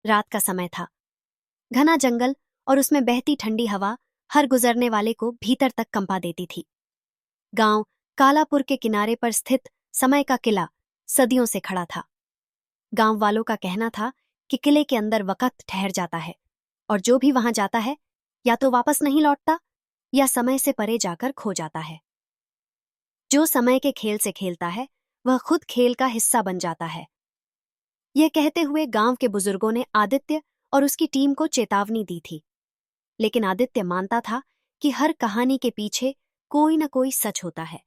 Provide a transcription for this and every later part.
रात का समय था। घना जंगल और उसमें बहती ठंडी हवा हर गुजरने वाले को भीतर तक कंपा देती थी। गांव कालापुर के किनारे पर स्थित समय का किला सदियों से खड़ा था। गांव वालों का कहना था कि किले के अंदर वक्त ठहर जाता है और जो भी वहां जाता है या तो वापस नहीं लौटता या समय से परे जाकर खो जाता है। जो समय के खेल से खेलता है वह खुद खेल का हिस्सा बन जाता है। यह कहते हुए गांव के बुजुर्गों ने आदित्य और उसकी टीम को चेतावनी दी थी, लेकिन आदित्य मानता था कि हर कहानी के पीछे कोई न कोई सच होता है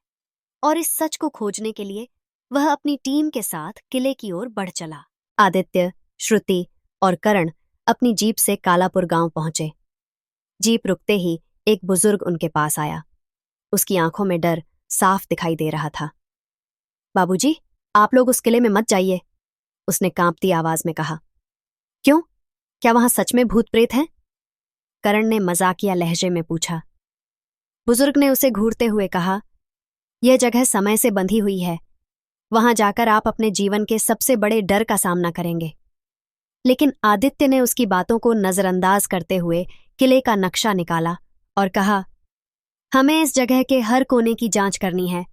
और इस सच को खोजने के लिए वह अपनी टीम के साथ किले की ओर बढ़ चला। आदित्य, श्रुति और करण अपनी जीप से कालापुर गांव पहुंचे। जीप रुकते ही एक बुजुर्ग उनके पास आया। उसकी आंखों में डर साफ दिखाई दे रहा था। बाबूजी, आप लोग उस किले में मत जाइए, उसने कांपती आवाज में कहा। क्यों? क्या वहां सच में भूत प्रेत हैं? करण ने मजाकिया लहजे में पूछा। बुजुर्ग ने उसे घूरते हुए कहा, यह जगह समय से बंधी हुई है। वहां जाकर आप अपने जीवन के सबसे बड़े डर का सामना करेंगे। लेकिन आदित्य ने उसकी बातों को नजरअंदाज करते हुए किले का नक्शा निकाला और कहा, हमें इस जगह के हर कोने की जांच करनी है।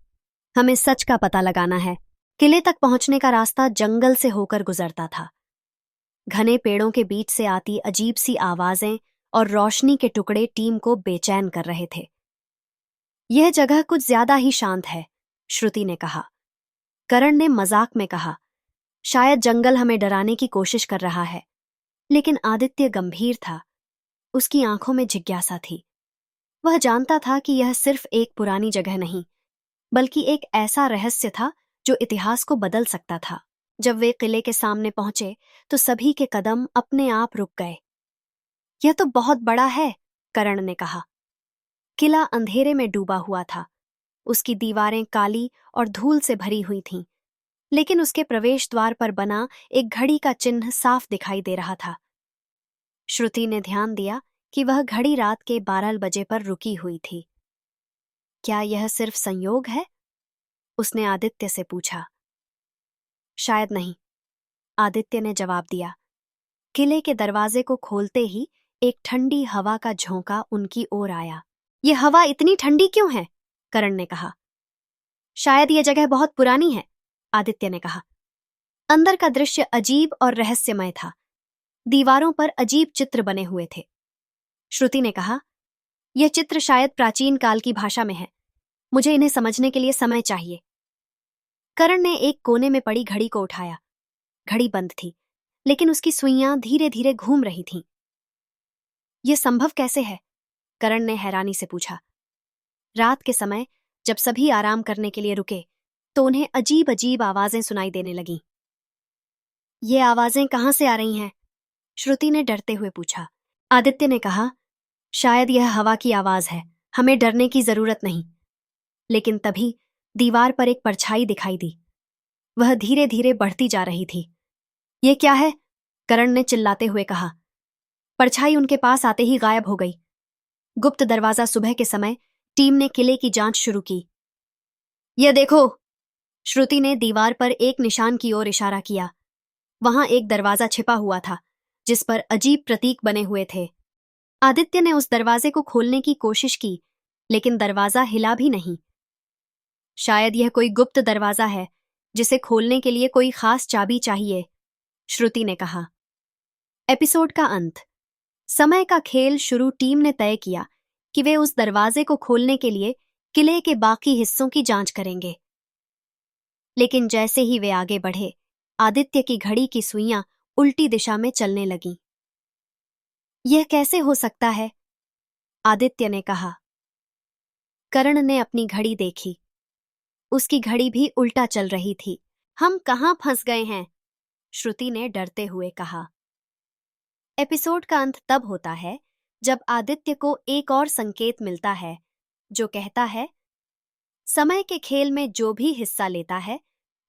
हमें सच का पता लगाना है। किले तक पहुंचने का रास्ता जंगल से होकर गुजरता था। घने पेड़ों के बीच से आती अजीब सी आवाजें और रोशनी के टुकड़े टीम को बेचैन कर रहे थे। यह जगह कुछ ज्यादा ही शांत है, श्रुति ने कहा। करण ने मजाक में कहा, शायद जंगल हमें डराने की कोशिश कर रहा है। लेकिन आदित्य गंभीर था। उसकी आंखों में जिज्ञासा थी। वह जानता था कि यह सिर्फ एक पुरानी जगह नहीं, बल्कि एक ऐसा रहस्य था जो इतिहास को बदल सकता था। जब वे किले के सामने पहुंचे तो सभी के कदम अपने आप रुक गए। यह तो बहुत बड़ा है, करण ने कहा। किला अंधेरे में डूबा हुआ था। उसकी दीवारें काली और धूल से भरी हुई थीं, लेकिन उसके प्रवेश द्वार पर बना एक घड़ी का चिन्ह साफ दिखाई दे रहा था। श्रुति ने ध्यान दिया कि वह घड़ी रात के 12 बजे पर रुकी हुई थी। क्या यह सिर्फ संयोग है? उसने आदित्य से पूछा। शायद नहीं, आदित्य ने जवाब दिया। किले के दरवाजे को खोलते ही एक ठंडी हवा का झोंका उनकी ओर आया। यह हवा इतनी ठंडी क्यों है? करण ने कहा। शायद यह जगह बहुत पुरानी है, आदित्य ने कहा। अंदर का दृश्य अजीब और रहस्यमय था। दीवारों पर अजीब चित्र बने हुए थे। श्रुति ने कहा, यह चित्र शायद प्राचीन काल की भाषा में है। मुझे इन्हें समझने के लिए समय चाहिए। करण ने एक कोने में पड़ी घड़ी को उठाया। घड़ी बंद थी, लेकिन उसकी सुइयां धीरे धीरे घूम रही थीं। यह संभव कैसे है? करण ने हैरानी से पूछा। रात के समय जब सभी आराम करने के लिए रुके तो उन्हें अजीब अजीब आवाजें सुनाई देने लगीं। ये आवाजें कहां से आ रही हैं? श्रुति ने डरते हुए पूछा। आदित्य ने कहा, शायद यह हवा की आवाज है। हमें डरने की जरूरत नहीं। लेकिन तभी दीवार पर एक परछाई दिखाई दी। वह धीरे धीरे बढ़ती जा रही थी। ये क्या है? करण ने चिल्लाते हुए कहा। परछाई उनके पास आते ही गायब हो गई। गुप्त दरवाजा सुबह के समय टीम ने किले की जांच शुरू की। यह देखो, श्रुति ने दीवार पर एक निशान की ओर इशारा किया। वहां एक दरवाजा छिपा हुआ था जिस पर अजीब प्रतीक बने हुए थे। आदित्य ने उस दरवाजे को खोलने की कोशिश की, लेकिन दरवाजा हिला भी नहीं। शायद यह कोई गुप्त दरवाजा है जिसे खोलने के लिए कोई खास चाबी चाहिए, श्रुति ने कहा। एपिसोड का अंत। समय का खेल शुरू टीम ने तय किया कि वे उस दरवाजे को खोलने के लिए किले के बाकी हिस्सों की जांच करेंगे। लेकिन जैसे ही वे आगे बढ़े, आदित्य की घड़ी की सुइयां उल्टी दिशा में चलने लगीं। यह कैसे हो सकता है? आदित्य ने कहा। करण ने अपनी घड़ी देखी। उसकी घड़ी भी उल्टा चल रही थी। हम कहां फंस गए हैं? श्रुति ने डरते हुए कहा। एपिसोड का अंत तब होता है जब आदित्य को एक और संकेत मिलता है जो कहता है, समय के खेल में जो भी हिस्सा लेता है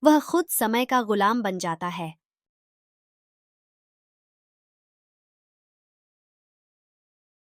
वह खुद समय का गुलाम बन जाता है।